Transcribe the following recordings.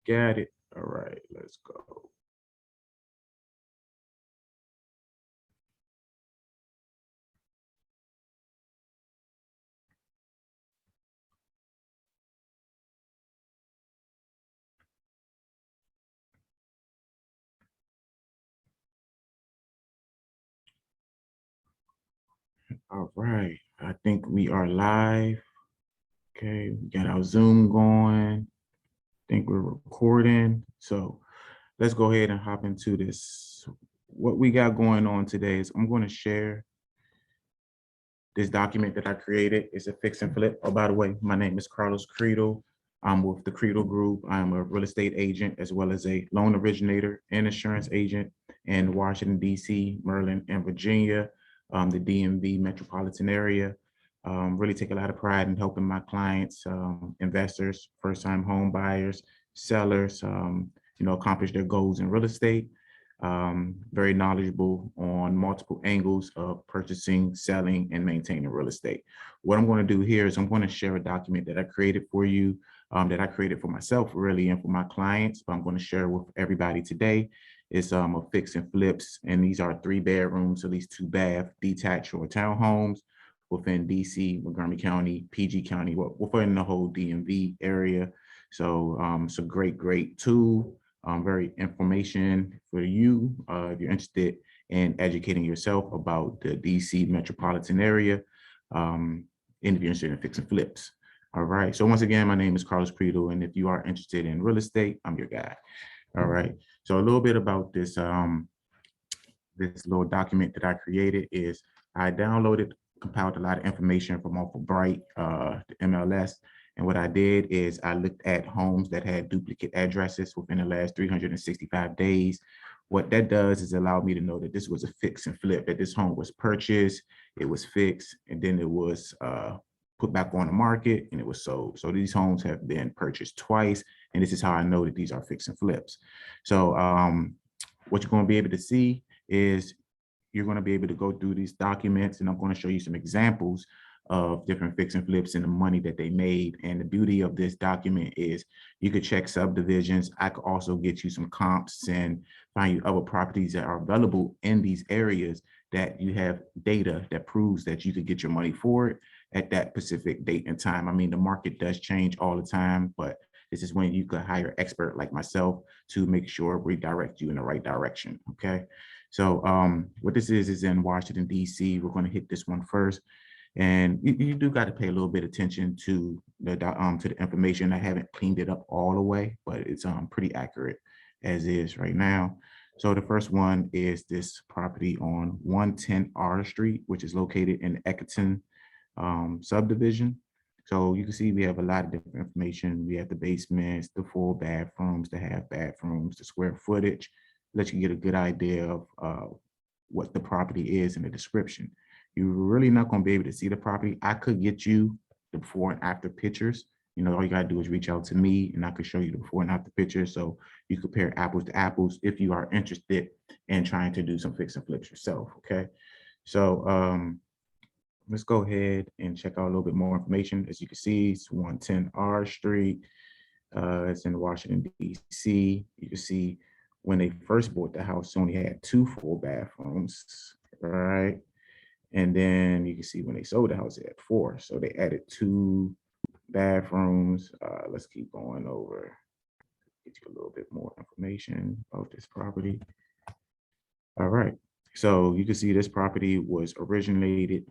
got it. All right, let's go. All right, I think we are live. Okay, we got our Zoom going. I think we're recording. So let's go ahead and hop into this. What we got going on today is I'm going to share this document that I created. It's a fix and flip. Oh, by the way, my name is Carlos Credo. I'm with the Credo Group. I'm a real estate agent as well as a loan originator and insurance agent in Washington, D.C., Maryland, and Virginia, the DMV metropolitan area. Really take a lot of pride in helping my clients, investors, first-time home buyers, sellers, accomplish their goals in real estate. Very knowledgeable on multiple angles of purchasing, selling, and maintaining real estate. What I'm going to do here is I'm going to share a document that I created for you, that I created for myself, really, and for my clients. But I'm going to share with everybody today. It's a fix and flips, and these are 3 bedrooms, at least 2 bath, detached or townhomes within DC, Montgomery County, PG County, within the whole DMV area. So it's a great tool. Very information for you if you're interested in educating yourself about the DC metropolitan area, and if you're interested in fixing flips. All right. So once again, my name is Carlos Preto, and if you are interested in real estate, I'm your guy. All right. So a little bit about this this little document that I created is I downloaded, compiled a lot of information from off of Bright, the MLS. And what I did is I looked at homes that had duplicate addresses within the last 365 days. What that does is allow me to know that this was a fix and flip, that this home was purchased, it was fixed, and then it was put back on the market and it was sold. So these homes have been purchased twice, and this is how I know that these are fix and flips. So what you're going to be able to see is you're going to be able to go through these documents, and I'm going to show you some examples of different fix and flips and the money that they made. And the beauty of this document is you could check subdivisions. I could also get you some comps and find you other properties that are available in these areas that you have data that proves that you could get your money for it at that specific date and time. I mean, the market does change all the time, but this is when you could hire an expert like myself to make sure redirect you in the right direction. Okay. So what this is in Washington, D.C. We're going to hit this one first. And you do got to pay a little bit of attention to the information. I haven't cleaned it up all the way, but it's pretty accurate as is right now. So the first one is this property on 110 R Street, which is located in Eckerton subdivision. So you can see we have a lot of different information. We have the basements, the 4 bathrooms, the half bathrooms, the square footage. Let you get a good idea of what the property is in the description. You're really not going to be able to see the property. I could get you the before and after pictures. All you got to do is reach out to me and I could show you the before and after pictures. So you compare apples to apples if you are interested in trying to do some fix and flips yourself. Okay. So let's go ahead and check out a little bit more information. As you can see, it's 110 R Street. It's in Washington, D.C. You can see when they first bought the house, it only had 2 full bathrooms, right? And then you can see when they sold the house, it had 4. So they added 2 bathrooms. Let's keep going over, get you a little bit more information about this property. All right. So you can see this property was originally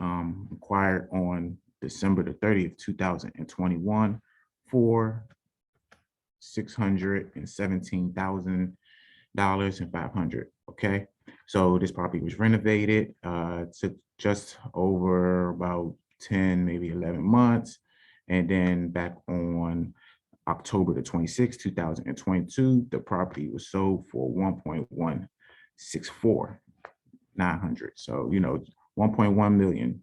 acquired on December the 30th, 2021 for $617,500. Okay. So this property was renovated. Took just over about 10, maybe 11 months. And then back on October the 26th, 2022, the property was sold for 1.164,900. So, 1.1 million,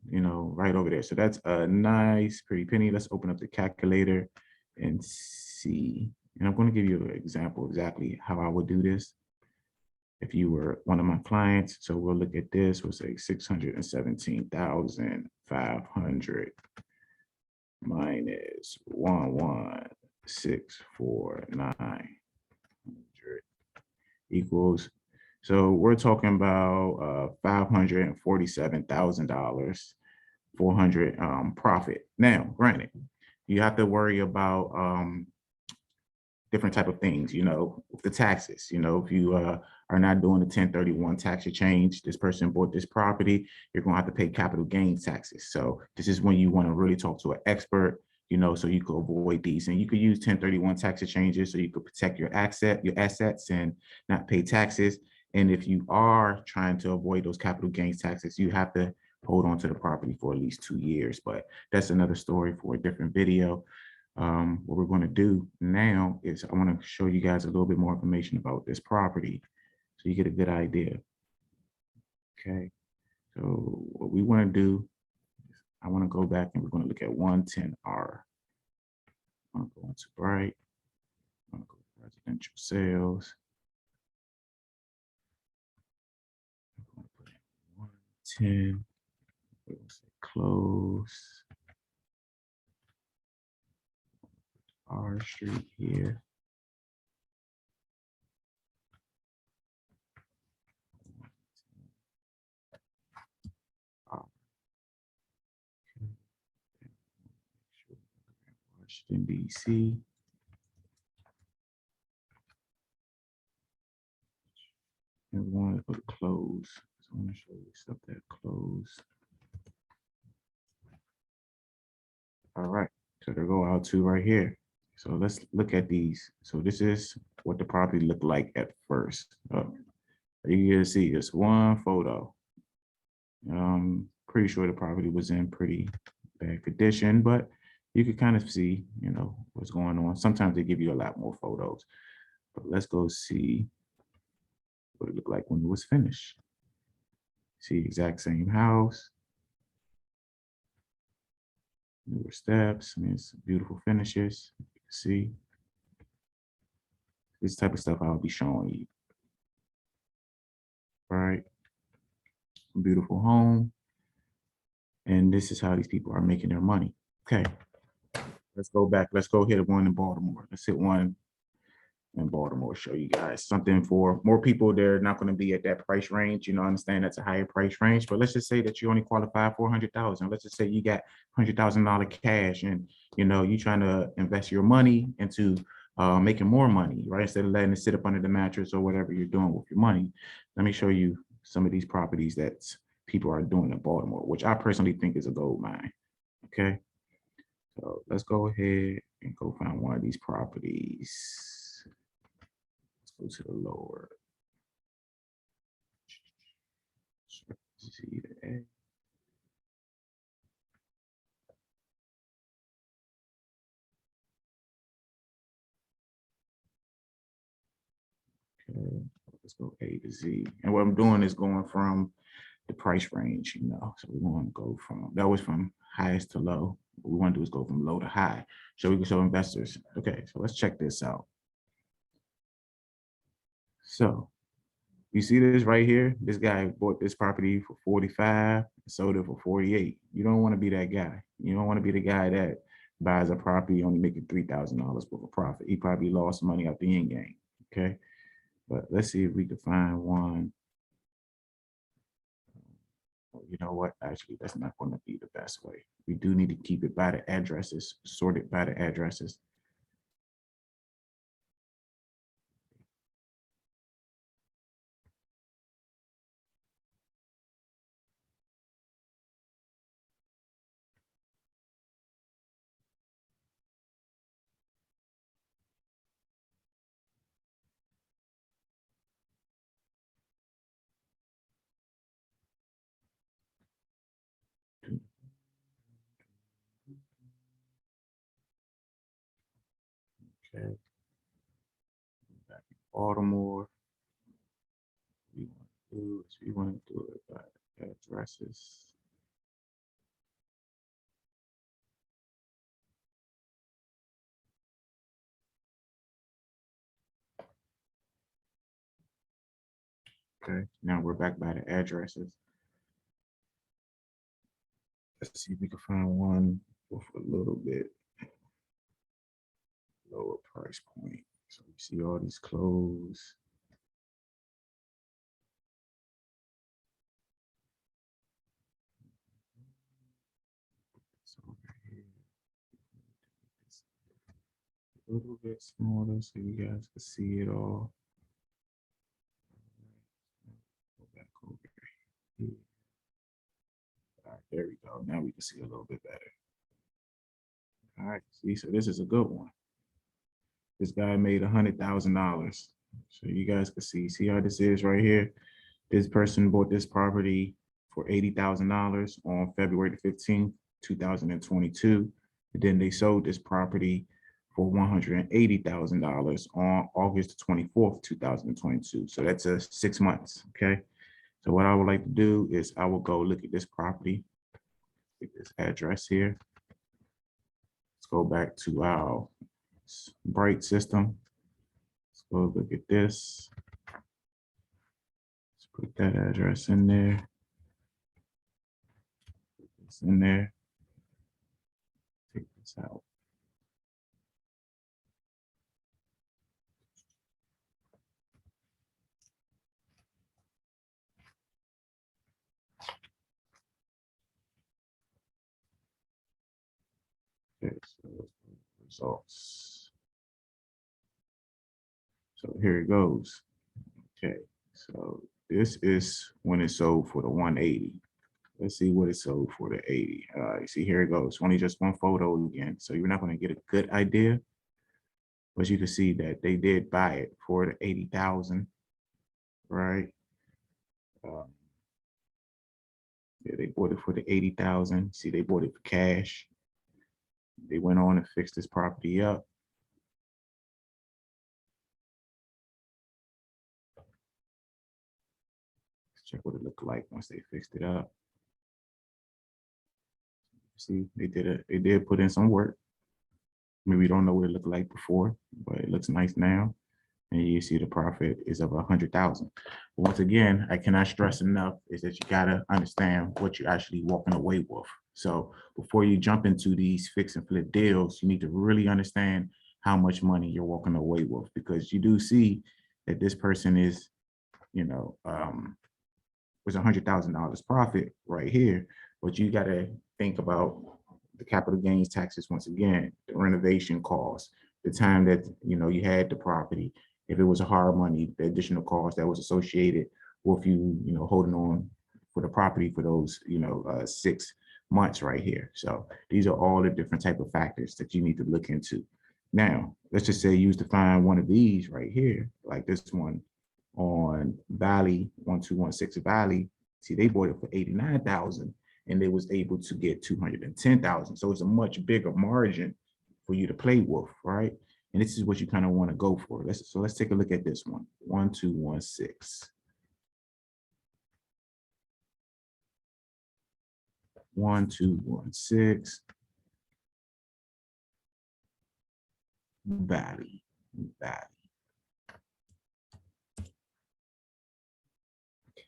right over there. So that's a nice, pretty penny. Let's open up the calculator and see. And I'm going to give you an example exactly how I would do this if you were one of my clients. So we'll look at this. We'll say 617,500 minus 1.164. 649 equals. So we're talking about $547,000, 400 profit. Now, granted, you have to worry about different type of things, the taxes, if you are not doing the 1031 tax change, this person bought this property, you're going to have to pay capital gains taxes. So this is when you want to really talk to an expert, so you could avoid these, and you could use 1031 tax changes so you could protect your assets and not pay taxes. And if you are trying to avoid those capital gains taxes, you have to hold on to the property for at least 2 years, but that's another story for a different video. What we're going to do now is I want to show you guys a little bit more information about this property so you get a good idea. Okay, so what we want to do is I want to go back and we're going to look at 110R. I'm going to go into Bright. I'm going to go to residential sales. I'm going to put in 110. We're going to say close. R Street here. Washington, D.C. And we want to go to close. So I'm going to show you stuff that close. All right, so they go out to right here. So let's look at these. So this is what the property looked like at first. You can see just one photo. Pretty sure the property was in pretty bad condition, but you could kind of see, what's going on. Sometimes they give you a lot more photos, but let's go see what it looked like when it was finished. See, exact same house, newer steps. I mean, it's beautiful finishes. You can see this type of stuff I'll be showing you. Right, beautiful home. And this is how these people are making their money. Okay, let's go back. Let's go hit one in Baltimore. Let's hit one in Baltimore, show you guys something for more people. They're not going to be at that price range. I understand that's a higher price range, but let's just say that you only qualify for 100,000. Let's just say you got $100,000 cash and, you're trying to invest your money into making more money, right? Instead of letting it sit up under the mattress or whatever you're doing with your money. Let me show you some of these properties that people are doing in Baltimore, which I personally think is a gold mine. Okay, so let's go ahead and go find one of these properties. Let's go to the lower. See the A. Okay, let's go A to Z. And what I'm doing is going from the price range, So we want to go from, that was from highest to low. What we want to do is go from low to high. So we can show investors. Okay, so let's check this out. So you see this right here? This guy bought this property for 45, sold it for 48. You don't want to be that guy. You don't want to be the guy that buys a property only making $3,000 worth of profit. He probably lost money at the end game. Okay, but let's see if we can find one. You know what? Actually, that's not going to be the best way. We do need to keep it by the addresses, sorted by the addresses. Okay. Back in Baltimore. We want to do it by addresses. Okay, now we're back by the addresses. Let's see if we can find one with a little bit lower price point. So you see all these clothes. So over here, a little bit smaller so you guys can see it all. Go back over here. All right, there we go. Now we can see a little bit better. All right, see, so this is a good one. This guy made $100,000. So you guys can see how this is right here. This person bought this property for $80,000 on February the 15th, 2022. And then they sold this property for $180,000 on August 24th, 2022. So that's 6 months, okay? So what I would like to do is I will go look at this property, get this address here. Let's go back to our Bright system. Let's go look at this. Let's put that address in there. Put this in there. Take this out. Okay, so results. So here it goes. Okay, so this is when it sold for the 180. Let's see what it sold for the 80. See, here it goes. Only just one photo again. So you're not going to get a good idea, but you can see that they did buy it for the 80,000, right? Yeah, they bought it for the 80,000. See, they bought it for cash. They went on and fixed this property up. Let's check what it looked like once they fixed it up. See, they did put in some work. Maybe we don't know what it looked like before, but it looks nice now. And you see the profit is of 100,000. Once again, I cannot stress enough is that you gotta understand what you're actually walking away with. So before you jump into these fix and flip deals, you need to really understand how much money you're walking away with, because you do see that this person is, was $100,000 profit right here, but you got to think about the capital gains taxes once again, the renovation costs, the time that you had the property. If it was a hard money, the additional cost that was associated with you holding on for the property for those 6 months right here. So these are all the different type of factors that you need to look into. Now, let's just say you used to find one of these right here, like this one on Valley 1216 Valley. See, they bought it for 89,000 and they was able to get 210,000. So it's a much bigger margin for you to play with, right? And this is what you kind of want to go for. Let's take a look at this one, 1216. 1216 Valley.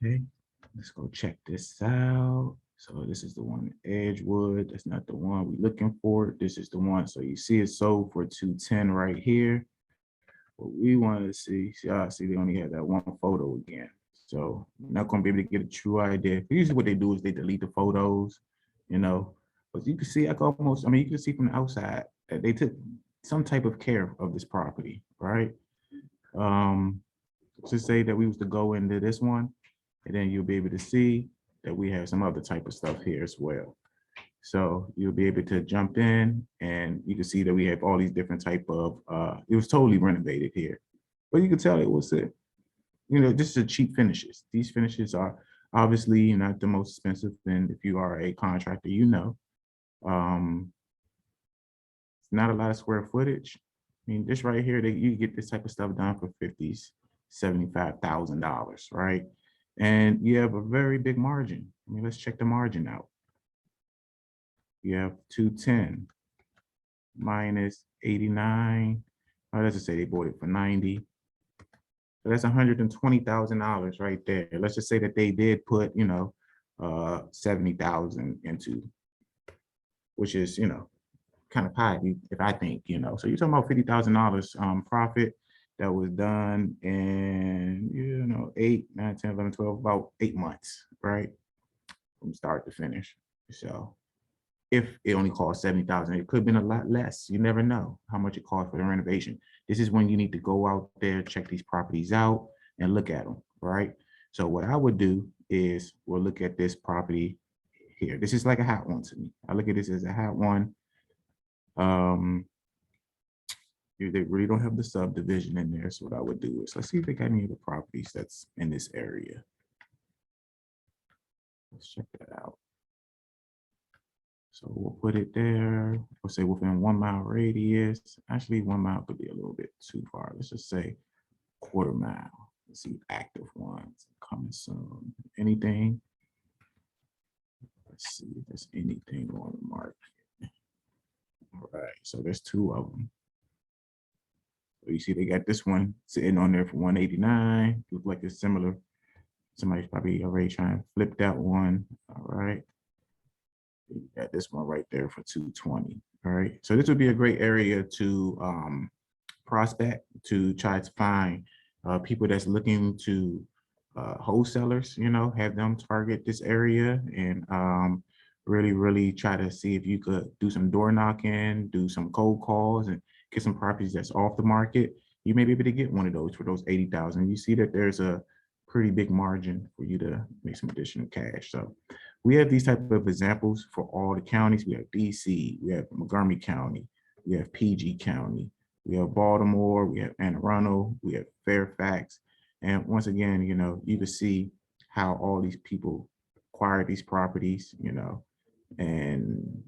Okay, let's go check this out. So this is the one in Edgewood. That's not the one we're looking for. This is the one. So you see it sold for 210 right here. What we want to see, see they only have that one photo again. So you're not going to be able to get a true idea. Usually what they do is they delete the photos, but you can see, you can see from the outside that they took some type of care of this property, right? To say that we was to go into this one, and then you'll be able to see that we have some other type of stuff here as well. So you'll be able to jump in and you can see that we have all these different type of, it was totally renovated here, but you can tell it was this is cheap finishes. These finishes are obviously not the most expensive thing. If you are a contractor, it's not a lot of square footage. I mean, this right here, you get this type of stuff done for $50,000, $75,000, right? And you have a very big margin. I mean, let's check the margin out. You have 210 minus 89. Let's just say they bought it for 90. So that's $120,000 right there. Let's just say that they did put, 70,000 into, which is, kind of high if I think, you know. So you're talking about $50,000 profit that was done in, you know, 8, 9, 10, 11, 12, about 8 months, right? From start to finish. So if it only cost 70,000, it could have been a lot less. You never know how much it cost for the renovation. This is when you need to go out there, check these properties out and look at them, right? So what I would do is we'll look at this property here. This is like a hot one to me. I look at this as a hot one. They really don't have the subdivision in there. So what I would do is let's see if they got any of the properties that's in this area. Let's check that out. So we'll put it there. We'll say within 1 mile radius. Actually, 1 mile could be a little bit too far. Let's just say quarter mile. Let's see active ones coming soon. Anything? Let's see if there's anything on the market. All right, so there's 2 of them. So you see they got this one sitting on there for 189. Look like it's similar. Somebody's probably already trying to flip that one. All right. You got this one right there for 220. All right. So this would be a great area to prospect, to try to find people that's looking to wholesalers, you know, have them target this area and really try to see if you could do some door knocking, do some cold calls and get some properties that's off the market. You may be able to get one of those for those 80,000. You see that there's a pretty big margin for you to make some additional cash. So we have these type of examples for all the counties. We have DC, we have Montgomery County, we have PG County, we have Baltimore, we have Anne Arundel, we have Fairfax. And once again, you know, you can see how all these people acquired these properties, you know, and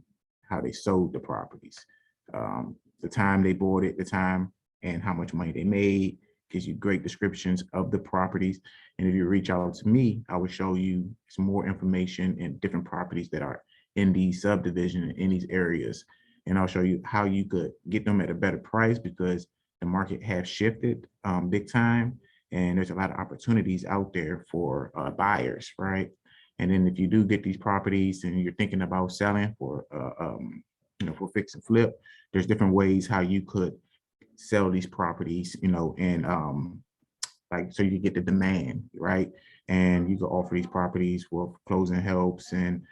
how they sold the properties. The time they bought it, the time and how much money they made, gives you great descriptions of the properties. And if you reach out to me, I will show you some more information and different properties that are in these subdivision in these areas. And I'll show you how you could get them at a better price because the market has shifted big time. And there's a lot of opportunities out there for buyers, right? And then if you do get these properties and you're thinking about selling for, you know, for fix and flip, there's different ways how you could sell these properties, you know, and like so you get the demand, right? And you can offer these properties for closing helps and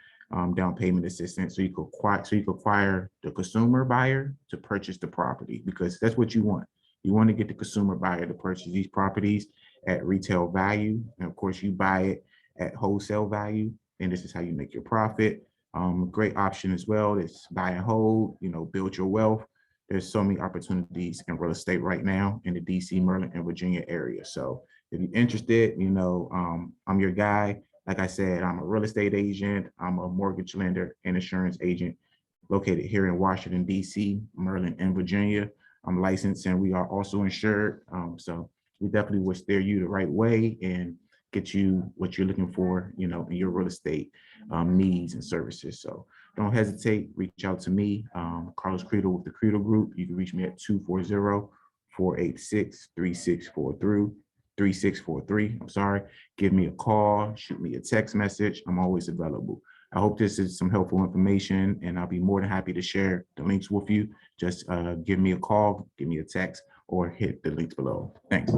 down payment assistance. So you could acquire the consumer buyer to purchase the property because that's what you want. You want to get the consumer buyer to purchase these properties at retail value. And of course, you buy it at wholesale value. And this is how you make your profit. Great option as well is buy and hold, you know, build your wealth. There's so many opportunities in real estate right now in the DC, Maryland, and Virginia area. So if you're interested, you know, I'm your guy. Like I said, I'm a real estate agent. I'm a mortgage lender and insurance agent located here in Washington, DC, Maryland, and Virginia. I'm licensed and we are also insured. So we definitely will steer you the right way and get you what you're looking for, you know, in your real estate needs and services. So don't hesitate, reach out to me, Carlos Credo with the Credo Group. You can reach me at 240-486-3643. I'm sorry. Give me a call, shoot me a text message. I'm always available. I hope this is some helpful information and I'll be more than happy to share the links with you. Just give me a call, give me a text, or hit the links below. Thanks.